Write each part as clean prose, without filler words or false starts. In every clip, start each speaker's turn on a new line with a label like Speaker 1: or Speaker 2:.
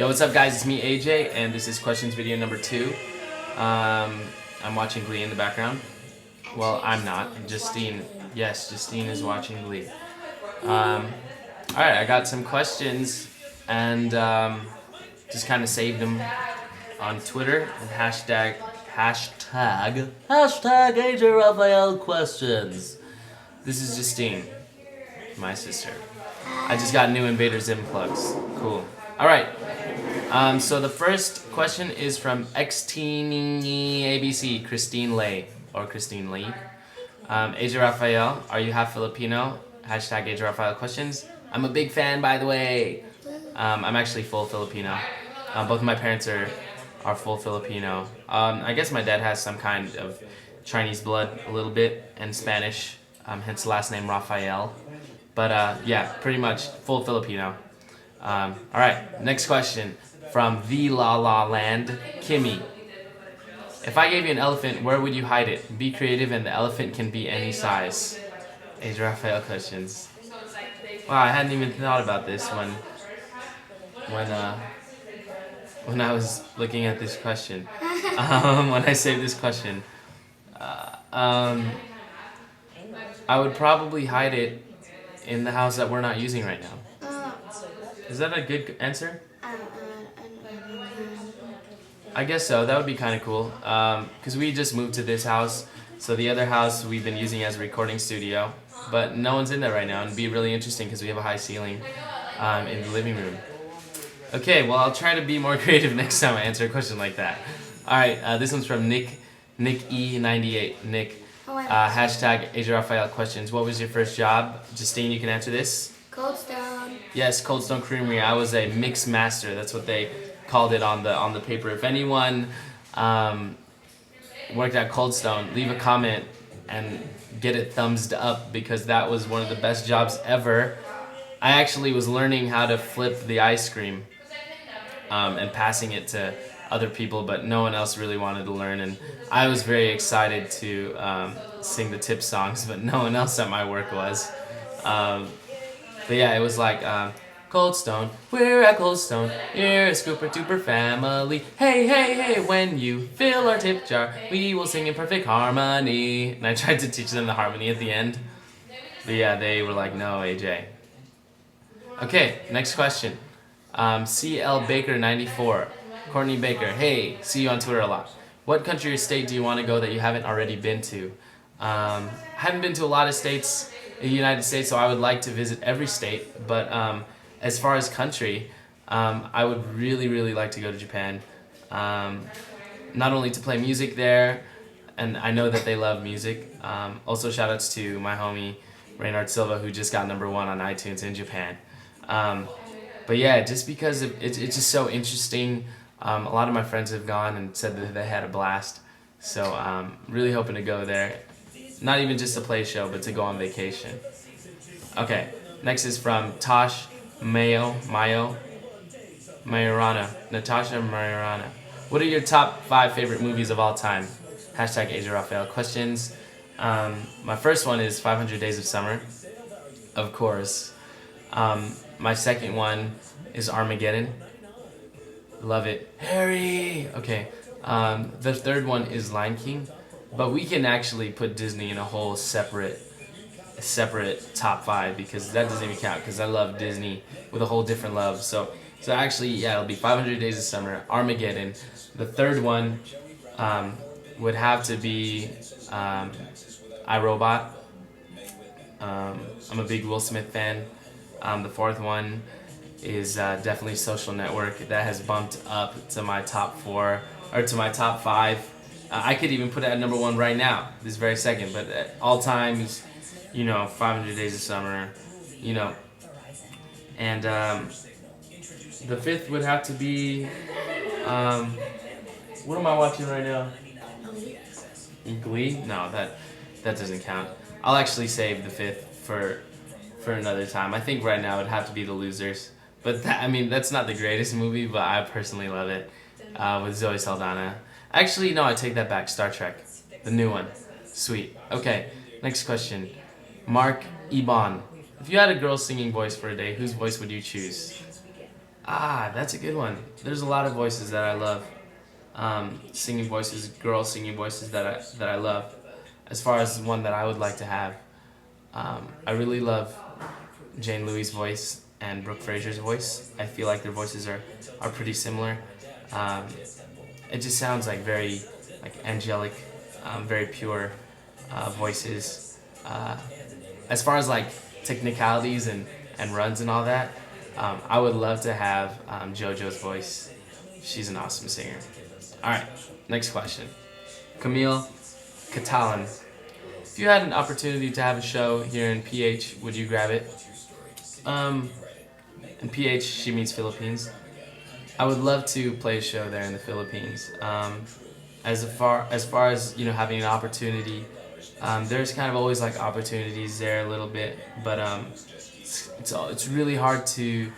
Speaker 1: Yo, what's up guys, it's me AJ, and this is questions video number 2. I'm watching Glee in the background. Well, I'm not. Justine, yes, Justine is watching Glee. Alright, I got some questions, and just kind of saved them on Twitter, and hashtag AJ Raphael questions. This is Justine, my sister. I just got new Invader Zim plugs. Cool. Alright. So the first question is from XTeenABC, Christine Lay, or Christine Lee. AJ Raphael, are you half Filipino? Hashtag AJ Raphael questions. I'm a big fan, by the way. I'm actually full Filipino. Both of my parents are full Filipino. I guess my dad has some kind of Chinese blood, a little bit, and Spanish, hence the last name Raphael. But yeah, pretty much full Filipino. Alright, next question from The La La Land, Kimmy. If I gave you an elephant, where would you hide it? Be creative and the elephant can be any size. AJ Raphael questions. Wow, I hadn't even thought about this when I was looking at this question. When I saved this question. I would probably hide it in the house that we're not using right now. Is that a good answer? I guess so. That would be kind of cool. Because we just moved to this house. So the other house we've been using as a recording studio. But no one's in there right now. And it'd be really interesting because we have a high ceiling in the living room. Okay, well, I'll try to be more creative next time I answer a question like that. Alright, this one's from Nick E98. Nick, hashtag AJ Raphael questions. What was your first job? Justine, you can answer this.
Speaker 2: Coldstone.
Speaker 1: Yes, Coldstone Creamery. I was a mix master. That's what they called it on the paper. If anyone worked at Coldstone, leave a comment and get it thumbs up because that was one of the best jobs ever. I actually was learning how to flip the ice cream and passing it to other people, but no one else really wanted to learn, and I was very excited to sing the tip songs, but no one else at my work was. But yeah, it was like, Coldstone, we're at Coldstone, you're a scooper duper family. Hey, hey, hey, when you fill our tip jar, we will sing in perfect harmony. And I tried to teach them the harmony at the end. But yeah, they were like, no, AJ. Okay, next question. CL Baker 94. Courtney Baker, hey, see you on Twitter a lot. What country or state do you want to go that you haven't already been to? I haven't been to a lot of states in the United States, so I would like to visit every state. But as far as country, I would really, really like to go to Japan. Not only to play music there, and I know that they love music. Also, shout outs to my homie Reynard Silva, who just got #1 on iTunes in Japan. But yeah, just because it's just so interesting. A lot of my friends have gone and said that they had a blast. So really hoping to go there. Not even just to play a show, but to go on vacation. Okay, next is from Tosh Majorana. Natasha Majorana. What are your top 5 favorite movies of all time? Hashtag AJ Raphael questions. My first one is 500 Days of Summer, of course. My second one is Armageddon. Love it. Harry! Okay. The third one is Lion King. But we can actually put Disney in a whole separate top 5 because that doesn't even count because I love Disney with a whole different love. So actually, yeah, it'll be 500 Days of Summer, Armageddon. The third one would have to be iRobot. I'm a big Will Smith fan. The fourth one is definitely Social Network. That has bumped up to my top 4 or to my top 5. I could even put it at #1 right now, this very second. But at all times, 500 Days of Summer, And the fifth would have to be what am I watching right now? Glee? No, that doesn't count. I'll actually save the fifth for another time. I think right now it'd have to be The Losers. But that's not the greatest movie, but I personally love it. With Zoe Saldana. Actually, no, I take that back. Star Trek. The new one. Sweet. Okay, next question. Mark Ebon. If you had a girl singing voice for a day, whose voice would you choose? Ah, that's a good one. There's a lot of voices that I love. Singing voices, girl singing voices that I love. As far as one that I would like to have, I really love Jane Louis' voice and Brooke Fraser's voice. I feel like their voices are pretty similar. Um, it just sounds like very like angelic, very pure voices. Uh, as far as like technicalities and runs and all that, I would love to have JoJo's voice. She's an awesome singer. All right, next question. Camille Catalan. If you had an opportunity to have a show here in PH, would you grab it? Um, in PH, she means Philippines. I would love to play a show there in the Philippines. As far as having an opportunity, there's kind of always like opportunities there a little bit, but it's really hard to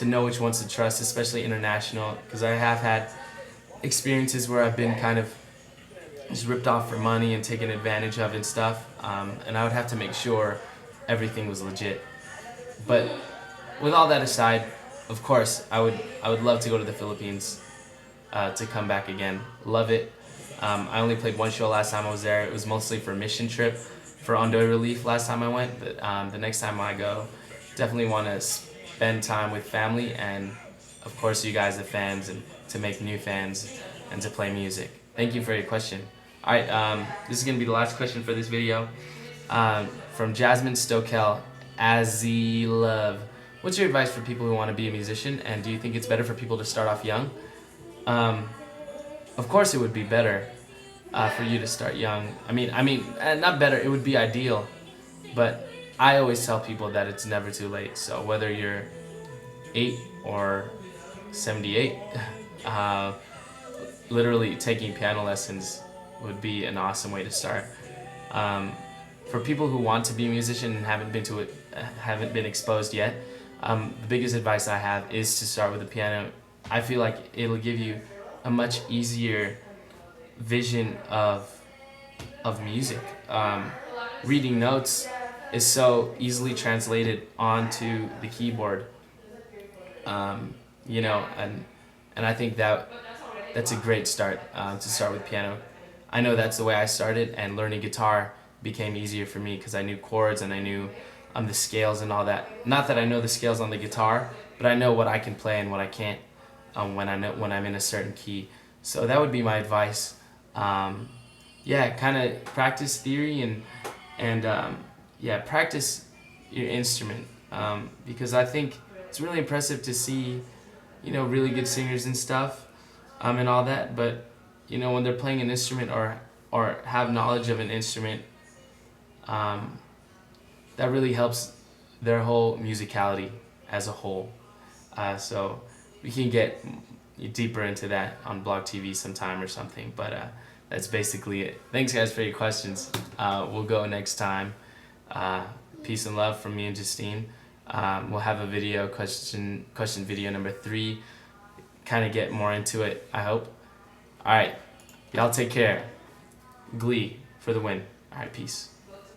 Speaker 1: know which ones to trust, especially international, because I have had experiences where I've been kind of just ripped off for money and taken advantage of and stuff, and I would have to make sure everything was legit. But with all that aside, of course, I would love to go to the Philippines to come back again. Love it. I only played one show last time I was there. It was mostly for a mission trip for Ondoy Relief last time I went. But the next time I go, definitely want to spend time with family and, of course, you guys, the fans, and to make new fans and to play music. Thank you for your question. All right, this is going to be the last question for this video. From Jasmine Stokel, Azzy Love. What's your advice for people who want to be a musician, and do you think it's better for people to start off young? Of course, it would be better for you to start young. Not better. It would be ideal, but I always tell people that it's never too late. So whether you're 8 or 78, literally taking piano lessons would be an awesome way to start. For people who want to be a musician and haven't been exposed yet, the biggest advice I have is to start with the piano. I feel like it'll give you a much easier vision of music. Reading notes is so easily translated onto the keyboard. And I think that's a great start to start with piano. I know that's the way I started, and learning guitar became easier for me because I knew chords and I knew the scales and all that. Not that I know the scales on the guitar, but I know what I can play and what I can't when I'm in a certain key. So that would be my advice. Kind of practice theory and practice your instrument, because I think it's really impressive to see really good singers and stuff and all that, but when they're playing an instrument or have knowledge of an instrument, that really helps their whole musicality as a whole. So we can get deeper into that on Blog TV sometime or something, but that's basically it. Thanks guys for your questions. We'll go next time. Peace and love from me and Justine. We'll have a video, question video number 3, kind of get more into it, I hope. Alright, y'all take care. Glee for the win. Alright, peace.